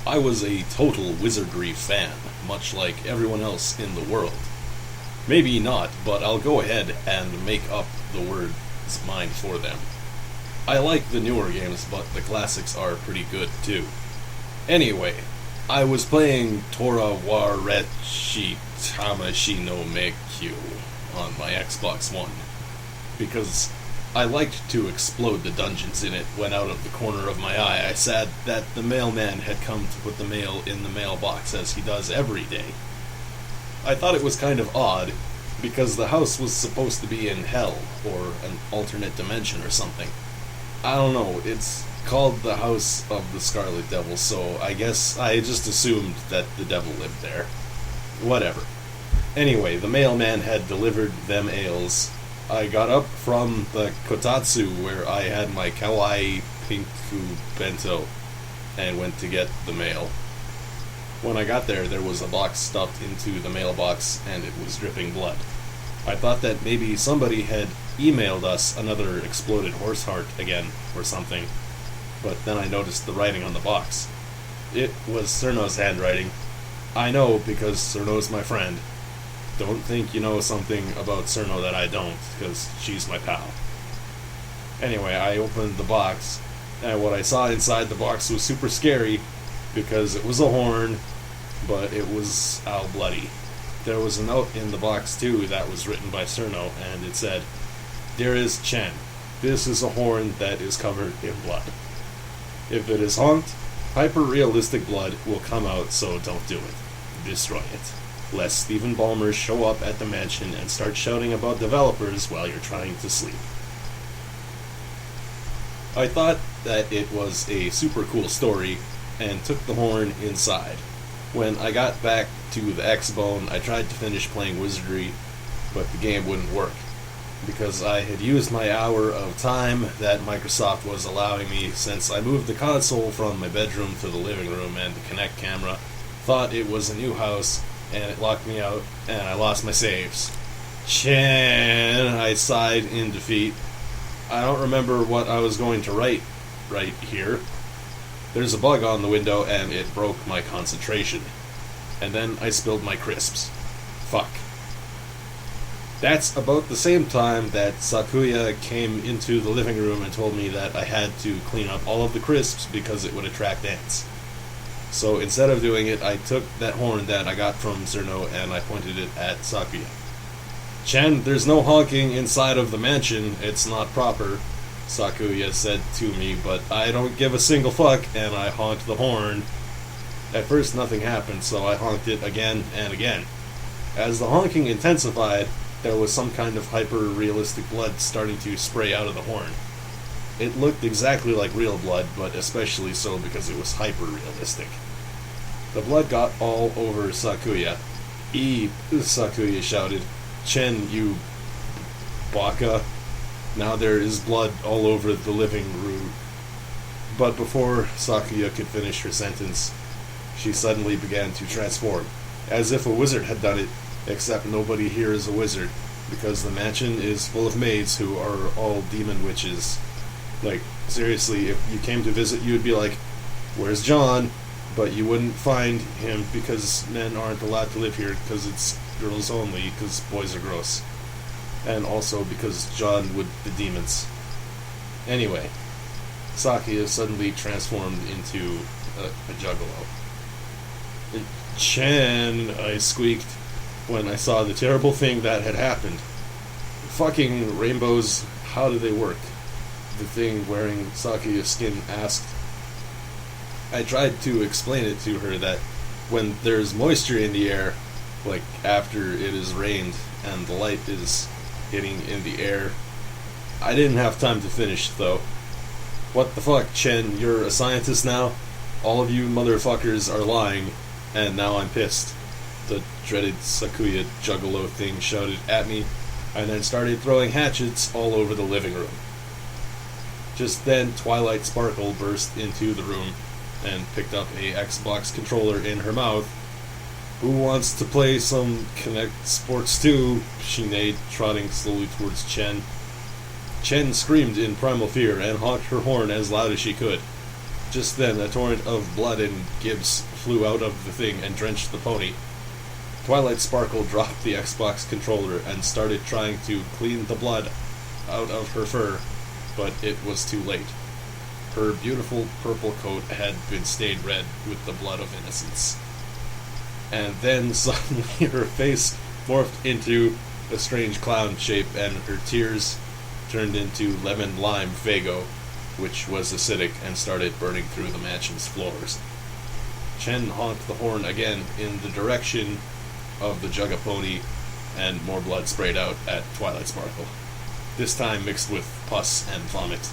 I was a total wizardry fan, much like everyone else in the world. Maybe not, but I'll go ahead and make up the word's mind for them. I like the newer games, but the classics are pretty good too. Anyway, I was playing Tora wa Rechi Tamashi no Meikyu on my Xbox One, because I liked to explode the dungeons in it when out of the corner of my eye I said that the mailman had come to put the mail in the mailbox as he does every day. I thought it was kind of odd, because the house was supposed to be in hell, or an alternate dimension or something. I don't know, it's called the House of the Scarlet Devil, so I guess I just assumed that the devil lived there. Whatever. Anyway, the mailman had delivered them ales. I got up from the kotatsu where I had my kawaii pinku bento and went to get the mail. When I got there, there was a box stuffed into the mailbox and it was dripping blood. I thought that maybe somebody had emailed us another exploded horse heart again or something, but then I noticed the writing on the box. It was Cirno's handwriting. I know because Cirno's my friend. Don't think you know something about Cirno that I don't, because she's my pal. Anyway, I opened the box, and what I saw inside the box was super scary, because it was a horn, but it was all bloody. There was a note in the box too that was written by Cirno, and it said, "Dearest Chen, this is a horn that is covered in blood. If it is honked, hyper-realistic blood will come out, so don't do it. Destroy it. Lest Stephen Ballmer show up at the mansion and start shouting about developers while you're trying to sleep." I thought that it was a super cool story, and took the horn inside. When I got back to the X-Bone, I tried to finish playing Wizardry, but the game wouldn't work, because I had used my hour of time that Microsoft was allowing me since I moved the console from my bedroom to the living room, and the Kinect camera thought it was a new house, and it locked me out, and I lost my saves. Chen, I sighed in defeat. I don't remember what I was going to write right here. There's a bug on the window, and it broke my concentration. And then I spilled my crisps. Fuck. That's about the same time that Sakuya came into the living room and told me that I had to clean up all of the crisps because it would attract ants. So instead of doing it, I took that horn that I got from Cirno and I pointed it at Sakuya. "Chen, there's no honking inside of the mansion. It's not proper," Sakuya said to me, but I don't give a single fuck, and I honked the horn. At first nothing happened, so I honked it again and again. As the honking intensified, there was some kind of hyper-realistic blood starting to spray out of the horn. It looked exactly like real blood, but especially so because it was hyper-realistic. The blood got all over Sakuya. Sakuya shouted. "Chen, you baka. Now there is blood all over the living room." But before Sakuya could finish her sentence, she suddenly began to transform, as if a wizard had done it, except nobody here is a wizard, because the mansion is full of maids who are all demon witches. Like, seriously, if you came to visit, you would be like, "Where's John?" But you wouldn't find him because men aren't allowed to live here, because it's girls only, because boys are gross. And also because John would the demons. Anyway, Sakuya suddenly transformed into a juggalo. "Chen," I squeaked when I saw the terrible thing that had happened. "Fucking rainbows, how do they work?" the thing wearing Sakuya's skin asked. I tried to explain it to her that when there's moisture in the air, like after it has rained and the light is hitting in the air. I didn't have time to finish, though. "What the fuck, Chen, you're a scientist now? All of you motherfuckers are lying, and now I'm pissed," the dreaded Sakuya juggalo thing shouted at me, and then started throwing hatchets all over the living room. Just then, Twilight Sparkle burst into the room and picked up a Xbox controller in her mouth. "Who wants to play some Kinect Sports 2? She neighed, trotting slowly towards Chen. Chen screamed in primal fear and honked her horn as loud as she could. Just then, a torrent of blood and gibs flew out of the thing and drenched the pony. Twilight Sparkle dropped the Xbox controller and started trying to clean the blood out of her fur, but it was too late. Her beautiful purple coat had been stained red with the blood of innocence. And then suddenly her face morphed into a strange clown shape and her tears turned into lemon lime Faygo, which was acidic and started burning through the mansion's floors. Chen honked the horn again in the direction of the Jugapony, and more blood sprayed out at Twilight Sparkle. This time mixed with pus and vomit,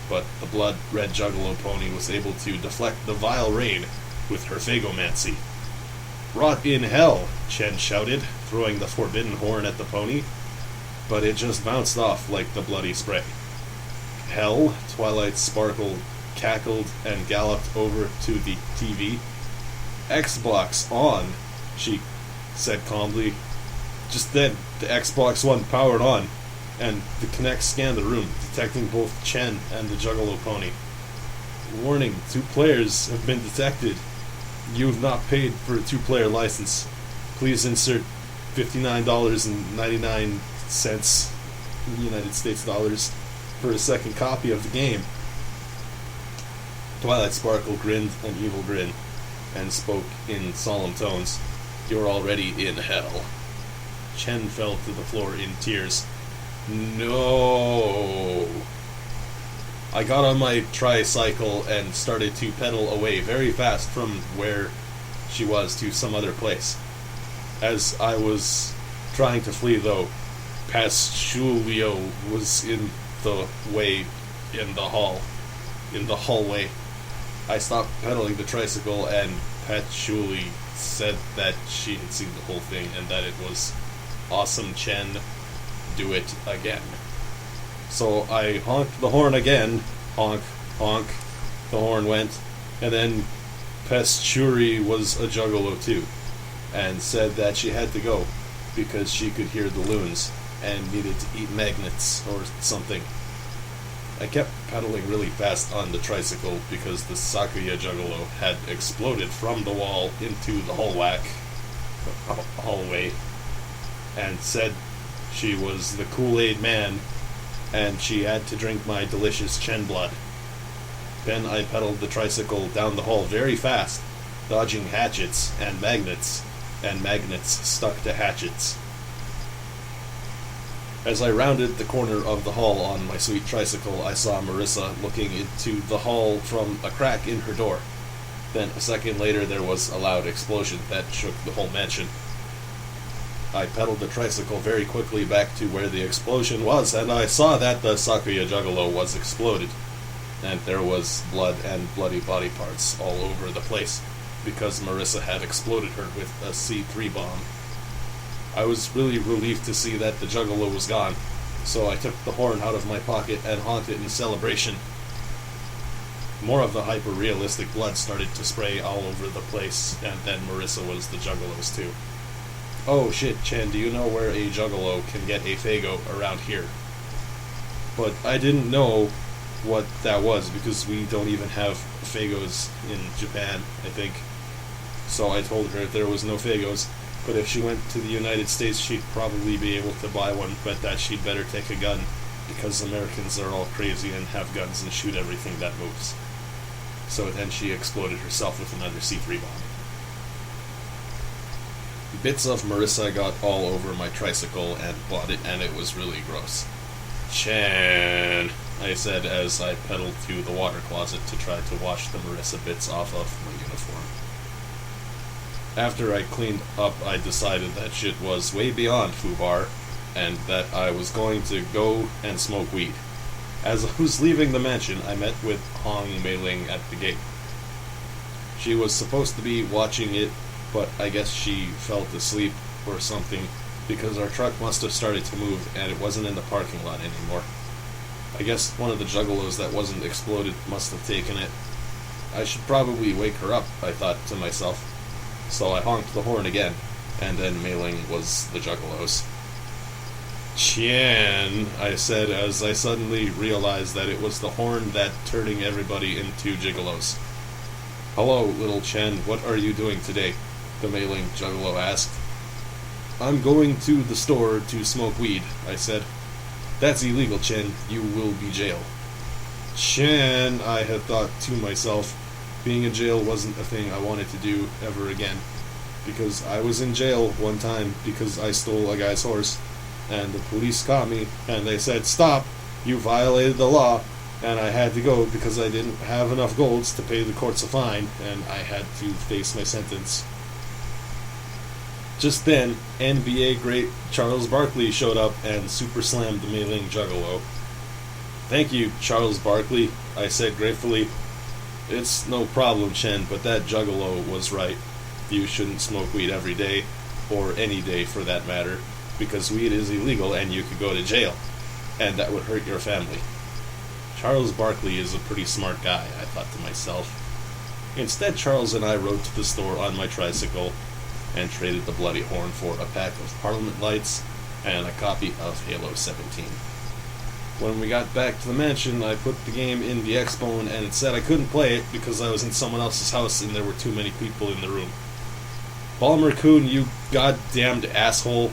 but the blood-red Juggalo pony was able to deflect the vile rain with her Faygomancy. "Rot in hell!" Chen shouted, throwing the forbidden horn at the pony, but it just bounced off like the bloody spray. "Hell?" Twilight Sparkle cackled and galloped over to the TV. "Xbox on," she said calmly. Just then, the Xbox One powered on, and the Kinect scanned the room, detecting both Chen and the Juggalo pony. "Warning, 2 players have been detected. You have not paid for a 2-player license. Please insert $59.99 United States dollars for a second copy of the game." Twilight Sparkle grinned an evil grin and spoke in solemn tones. "You're already in hell." Chen fell to the floor in tears. "No." I got on my tricycle and started to pedal away very fast from where she was to some other place. As I was trying to flee, though, Pastulio was in the way in the hallway. I stopped pedaling the tricycle, and Patchouli said that she had seen the whole thing and that it was awesome. Chen, do it again. So I honked the horn again. Honk, honk. The horn went, and then Pasturi was a Juggalo too, and said that she had to go because she could hear the loons and needed to eat magnets or something. I kept pedaling really fast on the tricycle because the Sakuya Juggalo had exploded from the wall into the hallway and said she was the Kool-Aid man and she had to drink my delicious Chen blood. Then I pedaled the tricycle down the hall very fast, dodging hatchets and magnets stuck to hatchets. As I rounded the corner of the hall on my sweet tricycle, I saw Marissa looking into the hall from a crack in her door. Then a second later there was a loud explosion that shook the whole mansion. I pedaled the tricycle very quickly back to where the explosion was, and I saw that the Sakuya Juggalo was exploded, and there was blood and bloody body parts all over the place, because Marissa had exploded her with a C3 bomb. I was really relieved to see that the Juggalo was gone, so I took the horn out of my pocket and honked it in celebration. More of the hyper-realistic blood started to spray all over the place, and then Marissa was the Juggalo's too. "Oh shit, Chen, do you know where a Juggalo can get a Faygo around here?" But I didn't know what that was, because we don't even have Faygos in Japan, I think. So I told her there was no Faygos, but if she went to the United States she'd probably be able to buy one, but that she'd better take a gun, because Americans are all crazy and have guns and shoot everything that moves. So then she exploded herself with another C3 bomb. Bits of Marissa got all over my tricycle and bought it, and it was really gross. "Chen," I said as I pedaled to the water closet to try to wash the Marissa bits off of my uniform. After I cleaned up, I decided that shit was way beyond FUBAR, and that I was going to go and smoke weed. As I was leaving the mansion, I met with Hong Mei-ling at the gate. She was supposed to be watching it, but I guess she fell asleep or something, because our truck must have started to move and it wasn't in the parking lot anymore. I guess one of the Juggalos that wasn't exploded must have taken it. I should probably wake her up, I thought to myself. So I honked the horn again, and then Mei-ling was the Juggalos. "Chen," I said as I suddenly realized that it was the horn that turning everybody into Gigolos. Hello, little Chen, what are you doing today? The mailing juggalo asked. I'm going to the store to smoke weed, I said. That's illegal, Chen. You will be jailed. Chen, I had thought to myself, being in jail wasn't a thing I wanted to do ever again. Because I was in jail one time because I stole a guy's horse, and the police caught me, and they said, stop, you violated the law, and I had to go because I didn't have enough golds to pay the courts a fine, and I had to face my sentence. Just then, NBA great Charles Barkley showed up and super slammed the mailing juggalo. Thank you, Charles Barkley, I said gratefully. It's no problem, Chen, but that juggalo was right. You shouldn't smoke weed every day, or any day for that matter, because weed is illegal and you could go to jail, and that would hurt your family. Charles Barkley is a pretty smart guy, I thought to myself. Instead, Charles and I rode to the store on my tricycle and traded the bloody horn for a pack of Parliament lights and a copy of Halo 17. When we got back to the mansion, I put the game in the Xbone and it said I couldn't play it because I was in someone else's house and there were too many people in the room. Balmer Coon, you goddamned asshole,